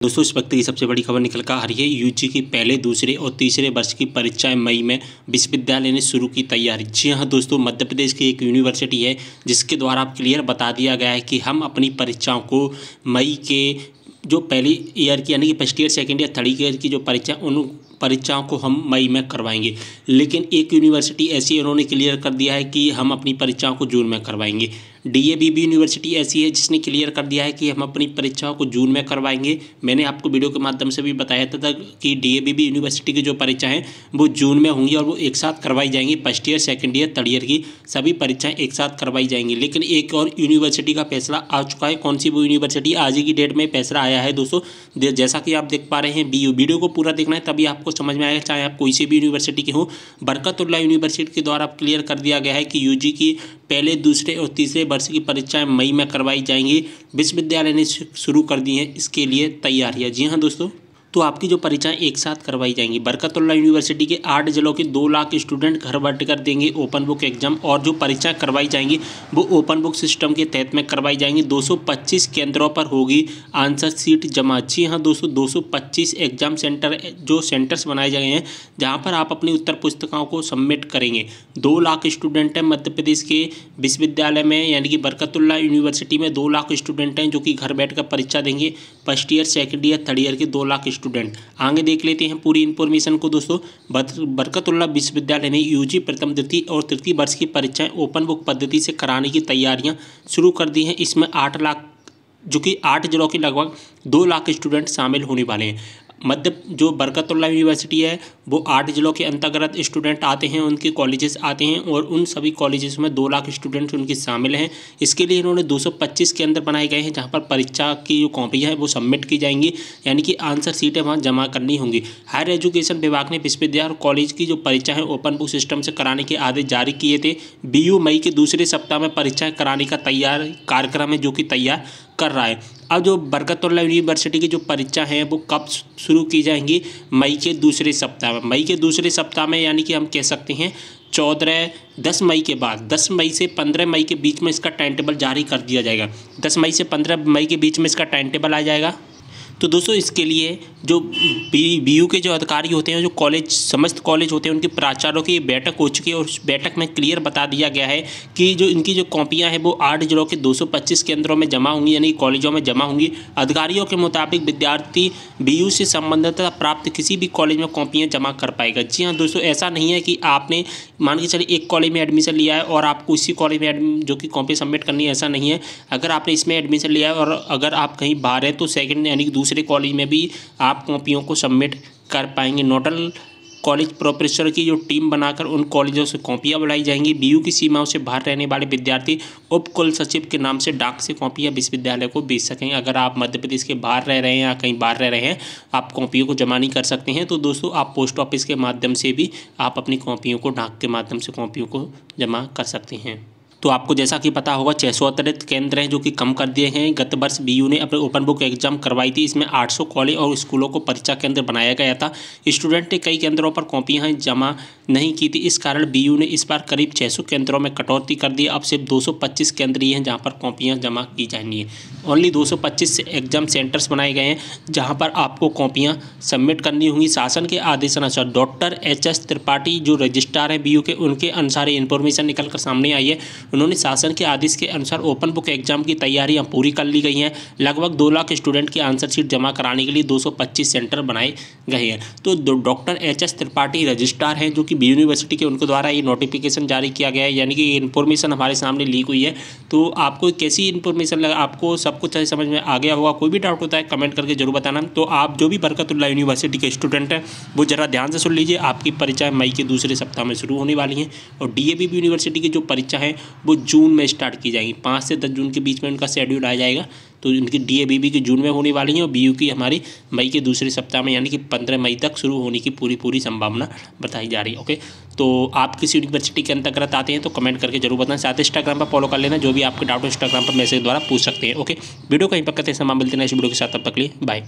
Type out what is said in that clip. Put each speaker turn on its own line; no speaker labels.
दोस्तों इस वक्त की सबसे बड़ी खबर निकल कर आ रही है। यूजी की पहले, दूसरे और तीसरे वर्ष की परीक्षाएं मई में विश्वविद्यालय ने शुरू की तैयारी। जी हाँ दोस्तों, मध्य प्रदेश की एक यूनिवर्सिटी है जिसके द्वारा अब क्लियर बता दिया गया है कि हम अपनी परीक्षाओं को मई के जो पहली ईयर की यानी कि first year, second year, third year की जो परीक्षा उन परीक्षाओं को हम मई में करवाएंगे। लेकिन एक यूनिवर्सिटी ऐसी उन्होंने क्लियर कर दिया है कि हम अपनी परीक्षाओं को जून में करवाएंगे। डीएवीबी यूनिवर्सिटी ऐसी है जिसने क्लियर कर दिया है कि हम अपनी परीक्षाओं को जून में करवाएंगे। मैंने आपको वीडियो के माध्यम से भी बताया था कि डीएवीबी यूनिवर्सिटी की जो परीक्षा हैं वो जून में होंगी और वो एक साथ करवाई जाएंगी। First year, second year, third year की सभी परीक्षाएं एक साथ करवाई जाएंगी। लेकिन एक और यूनिवर्सिटी का फैसला आ चुका है। कौन सी वो यूनिवर्सिटी? आज ही की डेट में फैसला आया है दोस्तों। जैसा कि आप देख पा रहे हैं, वीडियो को पूरा देखना है तभी आपको समझ में आएगा, चाहे आप कोई सी भी यूनिवर्सिटी के हो। बरकतुल्लाह यूनिवर्सिटी के द्वारा क्लियर कर दिया गया है कि यूजी की पहले, दूसरे और तीसरे वर्ष की परीक्षाएं मई में करवाई जाएंगी। विश्वविद्यालय ने शुरू कर दी हैं इसके लिए तैयारियां। जी हाँ दोस्तों, तो आपकी जो परीक्षाएं एक साथ करवाई जाएंगी। बरकतुल्लाह यूनिवर्सिटी के 8 जिलों के 2 लाख स्टूडेंट घर बैठ कर देंगे ओपन बुक एग्जाम, और जो परीक्षाएं करवाई जाएंगी वो ओपन बुक सिस्टम के तहत में करवाई जाएंगी। 225 केंद्रों पर होगी आंसर शीट जमा। जी हाँ दोस्तों, 225 एग्जाम सेंटर जो सेंटर्स बनाए गए हैं जहाँ पर आप अपनी उत्तर पुस्तिकाओं को सबमिट करेंगे। 2 लाख स्टूडेंट हैं मध्य प्रदेश के विश्वविद्यालय में, यानी कि बरकतुल्लाह यूनिवर्सिटी में 2 लाख स्टूडेंट हैं जो कि घर बैठ कर परीक्षा देंगे। First year, second year, third year के 2 लाख स्टूडेंट। आगे देख लेते हैं पूरी इन्फॉर्मेशन को दोस्तों। बरकतुल्लाह विश्वविद्यालय ने यूजी प्रथम, द्वितीय और तृतीय वर्ष की परीक्षाएं ओपन बुक पद्धति से कराने की तैयारियां शुरू कर दी हैं। इसमें 8 लाख जो कि 8 जिलों के लगभग 2 लाख स्टूडेंट शामिल होने वाले हैं। जो बरकतुल्लाह यूनिवर्सिटी है वो 8 जिलों के अंतर्गत स्टूडेंट आते हैं, उनके कॉलेजेस आते हैं और उन सभी कॉलेजेस में 2 लाख स्टूडेंट उनके शामिल हैं। इसके लिए इन्होंने 225 केंद्र बनाए गए हैं जहां पर परीक्षा की जो कॉपियाँ हैं वो सबमिट की जाएंगी, यानी कि आंसर सीटें वहां जमा करनी होंगी। हायर एजुकेशन विभाग ने विश्वविद्यालय और कॉलेज की जो परीक्षा है ओपन बुक सिस्टम से कराने के आदेश जारी किए थे। बीयू मई के दूसरे सप्ताह में परीक्षाएँ कराने का कार्यक्रम है जो कि तैयार कर रहा है। अब जो बरकतुल्लाह यूनिवर्सिटी की जो परीक्षा है वो कब शुरू की जाएंगी? मई के दूसरे सप्ताह में। मई के दूसरे सप्ताह में यानी कि हम कह सकते हैं 10 मई के बाद, 10 मई से 15 मई के बीच में इसका टाइम टेबल जारी कर दिया जाएगा। 10 मई से 15 मई के बीच में इसका टाइम टेबल आ जाएगा। तो दोस्तों इसके लिए जो बीयू के जो अधिकारी होते हैं, जो समस्त कॉलेज होते हैं, उनके प्राचार्यों की बैठक हो चुकी है और उस बैठक में क्लियर बता दिया गया है कि जो इनकी जो कॉपियां हैं वो 8 जिलों के 225 केंद्रों में जमा होंगी, यानी कॉलेजों में जमा होंगी। अधिकारियों के मुताबिक विद्यार्थी बीयू से संबंधित प्राप्त किसी भी कॉलेज में कॉपियाँ जमा कर पाएगा। जी हाँ दोस्तों, ऐसा नहीं है कि आपने मान के चलिए एक कॉलेज में एडमिशन लिया है और आपको इसी कॉलेज में जो कि कॉपी सबमिट करनी है, ऐसा नहीं है। अगर आपने इसमें एडमिशन लिया है और अगर आप कहीं बाहर है तो सेकेंड यानी कि दूसरे कॉलेज में भी आप कॉपियों को सबमिट कर पाएंगे। नोडल कॉलेज प्रोफेसर की जो टीम बनाकर उन कॉलेजों से कॉपियां बुलाई जाएंगी। बीयू की सीमाओं से बाहर रहने वाले विद्यार्थी उप कुल सचिव के नाम से डाक से कॉपियां विश्वविद्यालय को भेज सकेंगे। अगर आप मध्य प्रदेश के बाहर रह रहे हैं या कहीं बाहर रह रहे हैं, आप कॉपियों को जमा नहीं कर सकते हैं, तो दोस्तों आप पोस्ट ऑफिस के माध्यम से भी आप अपनी कॉपियों को डाक के माध्यम से कॉपियों को जमा कर सकते हैं। तो आपको जैसा कि पता होगा 600 अतिरिक्त केंद्र हैं जो कि कम कर दिए हैं। गत वर्ष बीयू ने अपने ओपन बुक एग्जाम करवाई थी। इसमें 800 कॉलेज और स्कूलों को परीक्षा केंद्र बनाया गया था। स्टूडेंट ने कई केंद्रों पर कॉपियाँ जमा नहीं की थी, इस कारण बीयू ने इस बार करीब 600 केंद्रों में कटौती कर दी। अब सिर्फ 225 केंद्र ही हैं जहाँ पर कॉपियाँ जमा की जानी है। ओनली 225 एग्जाम सेंटर्स बनाए गए हैं जहाँ पर आपको कॉपियाँ सबमिट करनी होंगी। शासन के आदेशानुसार डॉक्टर HS त्रिपाठी जो रजिस्ट्रार हैं बीयू के, उनके अनुसार इन्फॉर्मेशन निकल कर सामने आई है। उन्होंने शासन के आदेश के अनुसार ओपन बुक एग्जाम की तैयारियां पूरी कर ली गई हैं। लगभग 2 लाख स्टूडेंट की आंसर शीट जमा कराने के लिए 225 सेंटर बनाए गए हैं। तो डॉक्टर HS त्रिपाठी रजिस्ट्रार हैं जो कि बीयू यूनिवर्सिटी के, उनके द्वारा ये नोटिफिकेशन जारी किया गया है, यानी कि इन्फॉर्मेशन हमारे सामने लीक हुई है। तो आपको कैसी इन्फॉर्मेशन लगा? आपको सब कुछ समझ में आ गया होगा। कोई भी डाउट होता है कमेंट करके जरूर बताना। तो आप जो भी बरकतुल्लाह यूनिवर्सिटी के स्टूडेंट हैं वो जरा ध्यान से सुन लीजिए। आपकी परीक्षाएं मई के दूसरे सप्ताह में शुरू होने वाली हैं और डीएवीबी यूनिवर्सिटी की जो परीक्षा है वो जून में स्टार्ट की जाएंगी। 5 से 10 जून के बीच में उनका शेड्यूल आ जाएगा। तो इनकी डीएवीबी की जून में होने वाली है और बीयू की हमारी मई के दूसरे सप्ताह में यानी कि 15 मई तक शुरू होने की पूरी संभावना बताई जा रही है। ओके, तो आप किस यूनिवर्सिटी के अंतर्गत आते हैं तो कमेंट करके जरूर बताएं। साथ ही इंस्टाग्राम पर फॉलो कर लेना। जो भी आपके डाउट इंस्टाग्राम पर मैसेज द्वारा पूछ सकते हैं। ओके, वीडियो कहीं पर करते हैं, मिलते हैं इस वीडियो के साथ। तब तक के लिए बाय।